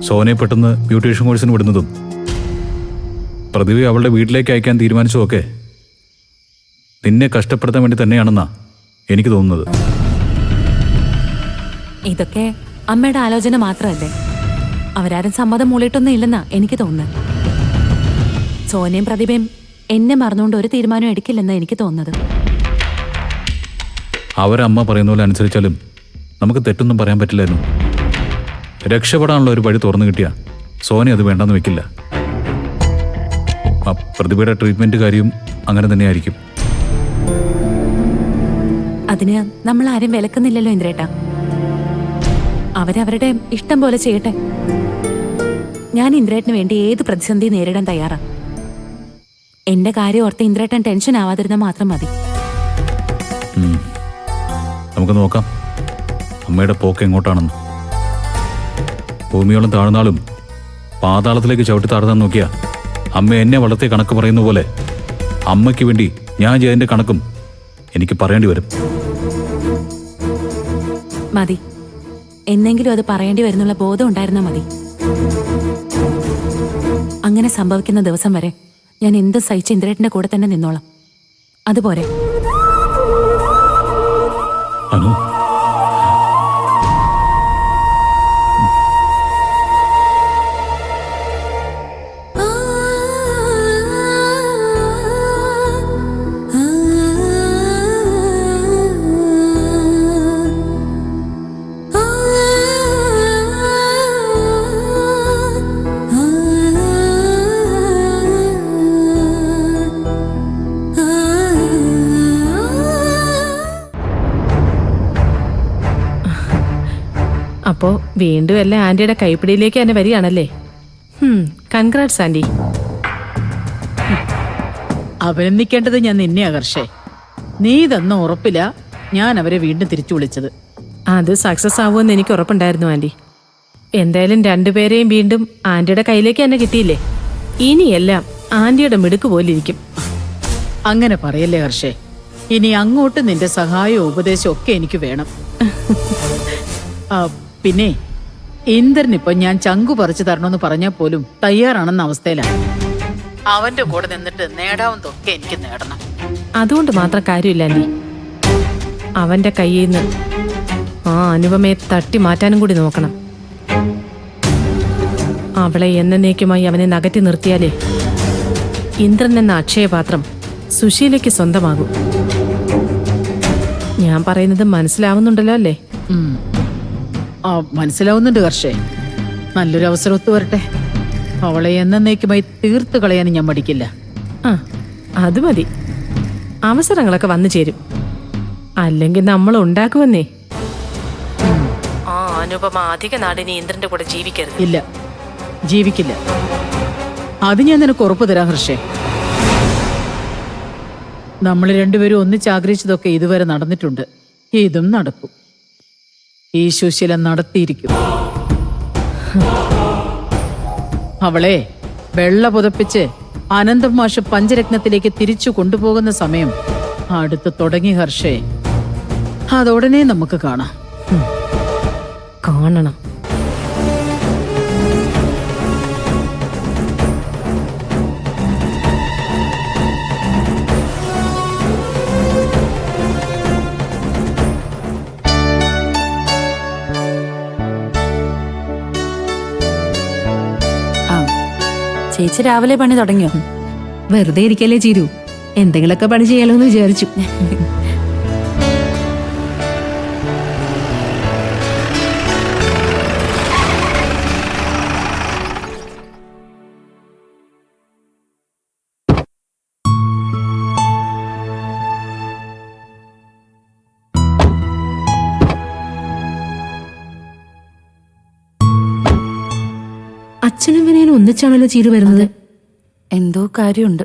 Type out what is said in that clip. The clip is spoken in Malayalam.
സോനയെ പെട്ടെന്ന് ബ്യൂട്ടീഷ്യൻ കോഴ്സിന് വിടുന്നതും പ്രതിഭയെ അവളുടെ വീട്ടിലേക്ക് അയക്കാൻ തീരുമാനിച്ചതൊക്കെ നിന്നെ കഷ്ടപ്പെടുത്താൻ വേണ്ടി തന്നെയാണെന്നാ എനിക്ക് തോന്നുന്നത്. ഇതൊക്കെ അമ്മയുടെ ആലോചന മാത്രമല്ലേ? അവരാരും സമ്മതം മൂളിയിട്ടൊന്നും ഇല്ലെന്നാ എനിക്ക് തോന്നുന്നത്. സോനയും പ്രതിഭയും എന്നെ മറന്നുകൊണ്ട് ഒരു തീരുമാനം എടുക്കില്ലെന്നാ എനിക്ക് തോന്നുന്നത്. അവരമ്മ പറയുന്ന പോലെ അനുസരിച്ചാലും നമുക്ക് തെറ്റൊന്നും പറയാൻ പറ്റില്ലായിരുന്നു. രക്ഷപ്പെടാനുള്ള ഒരു വഴി തുറന്നു കിട്ടിയ സോന അത് വേണ്ടെന്ന് വെക്കില്ല. പ്രതിഭയുടെ ട്രീറ്റ്മെന്റ് കാര്യം അങ്ങനെ തന്നെയായിരിക്കും. അതിന് നമ്മൾ ആരും വിലക്കുന്നില്ലല്ലോ ഇന്ദ്രേട്ടാ. അവരവരുടെ ഇഷ്ടം പോലെ ചെയ്യട്ടെ. ഞാൻ ഇന്ദ്രേട്ടന് വേണ്ടി ഏത് പ്രതിസന്ധി നേരിടാൻ തയ്യാറാ. എന്റെ കാര്യം ഓർത്ത് ഇന്ദ്രേട്ടൻ ടെൻഷൻ ആവാതിരുന്നാൽ മാത്രം മതി. നമുക്ക് നോക്കാം അമ്മയുടെ പോക്ക് എങ്ങോട്ടാണെന്ന്. ഭൂമിയോളം താഴ്ന്നാലും പാതാളത്തിലേക്ക് ചവിട്ടി താഴ്ത്താൻ നോക്കിയാ അമ്മ എന്നെ വളർത്തിയ കണക്ക് പറയുന്ന പോലെ അമ്മയ്ക്ക് വേണ്ടി ഞാൻ ചെയ്തതിന്റെ കണക്കും എനിക്ക് പറയേണ്ടി വരും. മതി, എന്നെങ്കിലും അത് പറയേണ്ടി വരുന്നുള്ള ബോധം ഉണ്ടായിരുന്നാ മതി. അങ്ങനെ സംഭവിക്കുന്ന ദിവസം വരെ ഞാൻ എന്ത് സഹിച്ച് ഇന്ദ്രേട്ടന്റെ കൂടെ തന്നെ നിന്നോളാം. അതുപോലെ അനു, അപ്പോ വീണ്ടും എല്ലാം ആന്റിയുടെ കൈപ്പിടിയിലേക്ക് തന്നെ വരികയാണല്ലേ? Congrats anti. അഭിനന്ദിക്കേണ്ടത് ഞാൻ നിന്നെ ആകർഷേ. നീ തന്ന ഉറപ്പില്ല ഞാൻ അവരെ വീണ്ടും തിരിച്ചു വിളിച്ചത്. അത് സക്സസ് ആവുമെന്ന് എനിക്ക് ഉറപ്പുണ്ടായിരുന്നു ആന്റി. എന്തായാലും രണ്ടുപേരെയും വീണ്ടും ആന്റിയുടെ കയ്യിലേക്ക് തന്നെ കിട്ടിയില്ലേ? ഇനിയെല്ലാം ആന്റിയുടെ മിടുക്ക് പോലിരിക്കും. അങ്ങനെ പറയല്ലേ ഹർഷേ. ഇനി അങ്ങോട്ട് നിന്റെ സഹായവും ഉപദേശവും ഒക്കെ എനിക്ക് വേണം. പിന്നെ ഇന്ദ്രനിപ്പോ ഞാൻ ചങ്കു പറിച്ചു തരണമെന്ന് പറഞ്ഞാൽ പോലും തയ്യാറാണെന്ന അവസ്ഥയിലാണ്. അവന്റെ കൂടെ നിന്നിട്ട് നേടാവുന്നതൊക്കെ എനിക്ക് നേടണം. അതുകൊണ്ട് മാത്രം കാര്യമില്ല ആന്റി. അവന്റെ കയ്യിൽ നിന്ന് ആ അനുപമയെ തട്ടി മാറ്റാനും കൂടി നോക്കണം. അവളെ എന്നേക്കുമായി അവനെ നകറ്റി നിർത്തിയാലേ ഇന്ദ്രൻ എന്ന അക്ഷയപാത്രം സുശീലയ്ക്ക് സ്വന്തമാകും. ഞാൻ പറയുന്നത് മനസ്സിലാവുന്നുണ്ടല്ലോ അല്ലേ? മനസ്സിലാവുന്നുണ്ട് ഹർഷേ. നല്ലൊരു അവസരം ഒത്തു വരട്ടെ. അവളെ എന്നേക്കുമായി തീർത്തു കളയാനും ഞാൻ മടിക്കില്ല. അത് മതി. അവസരങ്ങളൊക്കെ വന്നു ചേരും. അല്ലെങ്കിൽ നമ്മൾ ഉണ്ടാക്കുമെന്നേ. ആ അനുപമ അധിക നാടിനി ഇന്ദ്രന്റെ കൂടെ ജീവിക്കരുത്. ഇല്ല, ജീവിക്കില്ല. അത് ഞാൻ നിനക്ക് ഉറപ്പു തരാം ഹർഷേ. നമ്മൾ രണ്ടുപേരും ഒന്നിച്ചാഗ്രഹിച്ചതൊക്കെ ഇതുവരെ നടന്നിട്ടുണ്ട്. ഇതും നടക്കും. ഈ സുശീല നടത്തിയിരിക്കും. അവളെ വെള്ള പുതപ്പിച്ച് അനന്തം മാഷ് പഞ്ചരത്നത്തിലേക്ക് തിരിച്ചു കൊണ്ടുപോകുന്ന സമയം അടുത്ത് തുടങ്ങി ഹർഷേ. അതോടനെ നമുക്ക് കാണാം. കാണണം. ചേച്ചി രാവിലെ പണി തുടങ്ങിയോ? വെറുതെ ഇരിക്കല്ലേ ചിരു, എന്തെങ്കിലുമൊക്കെ പണി ചെയ്യാലോ എന്ന് വിചാരിച്ചു. അച്ഛനും വിനയനും ഒന്നിച്ചാണല്ലോ ചിരു വരുന്നത്. എന്തോ കാര്യമുണ്ട്.